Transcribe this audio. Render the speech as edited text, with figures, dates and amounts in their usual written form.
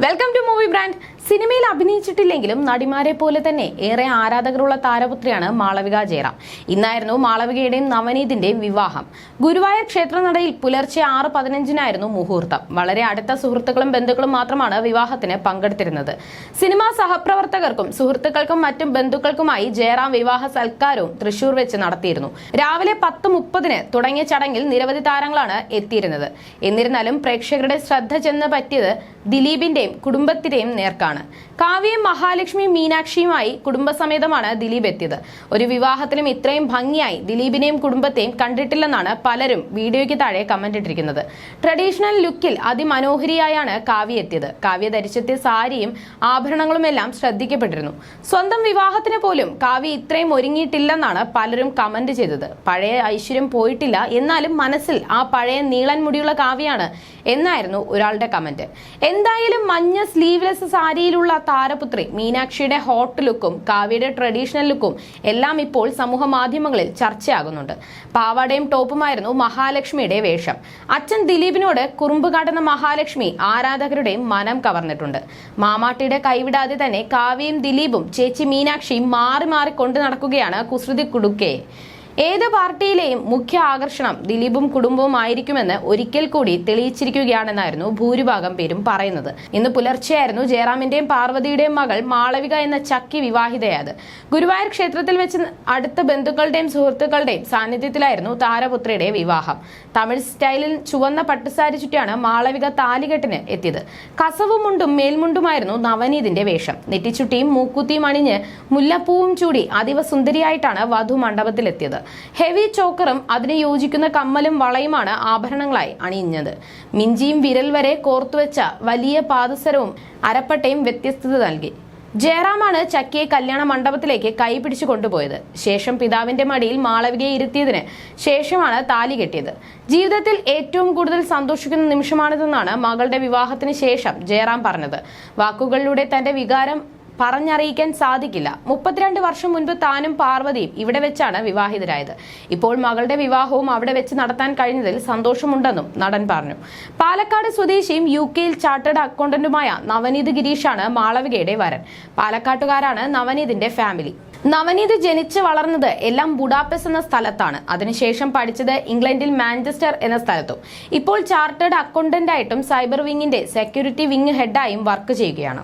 Welcome to movie brand. സിനിമയിൽ അഭിനയിച്ചിട്ടില്ലെങ്കിലും നടിമാരെ പോലെ തന്നെ ഏറെ ആരാധകരുള്ള താരപുത്രിയാണ് മാളവിക ജയറാം. ഇന്നായിരുന്നു മാളവികയുടെയും നവനീതിന്റെയും വിവാഹം. ഗുരുവായൂർ ക്ഷേത്രനടയിൽ പുലർച്ചെ 6:15 മുഹൂർത്തം. വളരെ അടുത്ത സുഹൃത്തുക്കളും ബന്ധുക്കളും മാത്രമാണ് വിവാഹത്തിന് പങ്കെടുത്തിരുന്നത്. സിനിമാ സഹപ്രവർത്തകർക്കും സുഹൃത്തുക്കൾക്കും മറ്റും ബന്ധുക്കൾക്കുമായി ജയറാം വിവാഹ സൽക്കാരവും തൃശൂർ വെച്ച് നടത്തിയിരുന്നു. രാവിലെ 10:30 തുടങ്ങിയ ചടങ്ങിൽ നിരവധി താരങ്ങളാണ് എത്തിയിരുന്നത്. എന്നിരുന്നാലും പ്രേക്ഷകരുടെ ശ്രദ്ധ ചെന്ന് പറ്റിയത് ദിലീപിന്റെയും കുടുംബത്തിന്റെയും നേർക്കാണ്. കാവ്യയും മഹാലക്ഷ്മിയും മീനാക്ഷിയുമായി കുടുംബസമേതമാണ് ദിലീപ് എത്തിയത്. ഒരു വിവാഹത്തിലും ഇത്രയും ഭംഗിയായി ദിലീപിനെയും കുടുംബത്തെയും കണ്ടിട്ടില്ലെന്നാണ് പലരും വീഡിയോയ്ക്ക് താഴെ കമന്റ് ഇട്ടിരിക്കുന്നത്. ട്രഡീഷണൽ ലുക്കിൽ അതിമനോഹരിയായാണ് കാവ്യ എത്തിയത്. കാവ്യ ധരിച്ചെത്തിയ സാരിയും ആഭരണങ്ങളും എല്ലാം ശ്രദ്ധിക്കപ്പെട്ടിരുന്നു. സ്വന്തം വിവാഹത്തിന് പോലും കാവ്യ ഇത്രയും ഒരുങ്ങിയിട്ടില്ലെന്നാണ് പലരും കമന്റ് ചെയ്തത്. പഴയ ഐശ്വര്യം പോയിട്ടില്ല, എന്നാലും മനസ്സിൽ ആ പഴയ നീളൻ മുടിയുള്ള കാവ്യാണ് എന്നായിരുന്നു ഒരാളുടെ കമന്റ്. എന്തായാലും മഞ്ഞ സ്ലീവ്ലെസ് സാരിയിലുള്ള താരപുത്രി മീനാക്ഷിയുടെ ഹോട്ട് ലുക്കും കാവ്യയുടെ ട്രഡീഷണൽ ലുക്കും എല്ലാം ഇപ്പോൾ സമൂഹ മാധ്യമങ്ങളിൽ ചർച്ചയാകുന്നുണ്ട്. പാവാടയും ടോപ്പുമായിരുന്നു മഹാലക്ഷ്മിയുടെ വേഷം. അച്ഛൻ ദിലീപിനോട് കുറുമ്പ് കാട്ടുന്ന മഹാലക്ഷ്മി ആരാധകരുടെ മനം കവർന്നിട്ടുണ്ട്. മാമാട്ടിയുടെ കൈവിടാതെ തന്നെ കാവ്യയും ദിലീപും ചേച്ചി മീനാക്ഷിയും മാറി മാറി കൊണ്ടു നടക്കുകയാണ് കുസൃതി കുടുക്കയെ. ഏത് പാർട്ടിയിലെയും മുഖ്യ ആകർഷണം ദിലീപും കുടുംബവും ആയിരിക്കുമെന്ന് ഒരിക്കൽ കൂടി തെളിയിച്ചിരിക്കുകയാണെന്നായിരുന്നു ഭൂരിഭാഗം പേരും പറയുന്നത്. ഇന്ന് പുലർച്ചെയായിരുന്നു ജയറാമിന്റെയും പാർവതിയുടെയും മകൾ മാളവിക എന്ന ചക്കി വിവാഹിതയായത്. ഗുരുവായൂർ ക്ഷേത്രത്തിൽ വെച്ച് അടുത്ത ബന്ധുക്കളുടെയും സുഹൃത്തുക്കളുടെയും സാന്നിധ്യത്തിലായിരുന്നു താരപുത്രിയുടെ വിവാഹം. തമിഴ് സ്റ്റൈലിൽ ചുവന്ന പട്ടുസാരി ചുറ്റിയാണ് മാളവിക താലികെട്ടിന് എത്തിയത്. കസവും മുണ്ടും മേൽമുണ്ടുമായിരുന്നു നവനീതിന്റെ വേഷം. നെറ്റിച്ചുട്ടിയും മൂക്കുത്തിയും അണിഞ്ഞ് മുല്ലപ്പൂവും ചൂടി അതീവ സുന്ദരിയായിട്ടാണ് വധു മണ്ഡപത്തിലെത്തിയത്. ഹെവി ചോക്കറും അതിന് യോജിക്കുന്ന കമ്മലും വളയുമാണ് ആഭരണങ്ങളായി അണിഞ്ഞത്. മിഞ്ചിയും വിരൽ വരെ കോർത്തുവെച്ച വലിയ പാദസരവും അരപ്പട്ടയും വ്യത്യസ്തത നൽകി. ജയറാമാണ് ചക്കിയെ കല്യാണ മണ്ഡപത്തിലേക്ക് കൈപിടിച്ചു കൊണ്ടുപോയത്. ശേഷം പിതാവിന്റെ മടിയിൽ മാളവികയെ ഇരുത്തിയതിന് ശേഷമാണ് താലി കെട്ടിയത്. ജീവിതത്തിൽ ഏറ്റവും കൂടുതൽ സന്തോഷിക്കുന്ന നിമിഷമാണിതെന്നാണ് മകളുടെ വിവാഹത്തിന് ശേഷം ജയറാം പറഞ്ഞത്. വാക്കുകളിലൂടെ തന്റെ വികാരം പറഞ്ഞറിയിക്കാൻ സാധിക്കില്ല. 32 വർഷം മുൻപ് താനും പാർവതിയും ഇവിടെ വെച്ചാണ് വിവാഹിതരായത്. ഇപ്പോൾ മകളുടെ വിവാഹവും അവിടെ വെച്ച് നടത്താൻ കഴിഞ്ഞതിൽ സന്തോഷമുണ്ടെന്നും നടൻ പറഞ്ഞു. പാലക്കാട് സ്വദേശിയും UK-യിൽ ചാർട്ടേഡ് അക്കൗണ്ടന്റുമായ നവനീത് ഗിരീഷാണ് മാളവികയുടെ വരൻ. പാലക്കാട്ടുകാരാണ് നവനീതിന്റെ ഫാമിലി. നവനീത് ജനിച്ച് വളർന്നത് എല്ലാം ബുഡാപെസ്റ്റ് എന്ന സ്ഥലത്താണ്. അതിനുശേഷം പഠിച്ചത് ഇംഗ്ലണ്ടിൽ മാഞ്ചസ്റ്റർ എന്ന സ്ഥലത്തും. ഇപ്പോൾ ചാർട്ടേഡ് അക്കൗണ്ടന്റായിട്ടും സൈബർ വിങ്ങിന്റെ സെക്യൂരിറ്റി വിങ് ഹെഡായും വർക്ക് ചെയ്യുകയാണ്.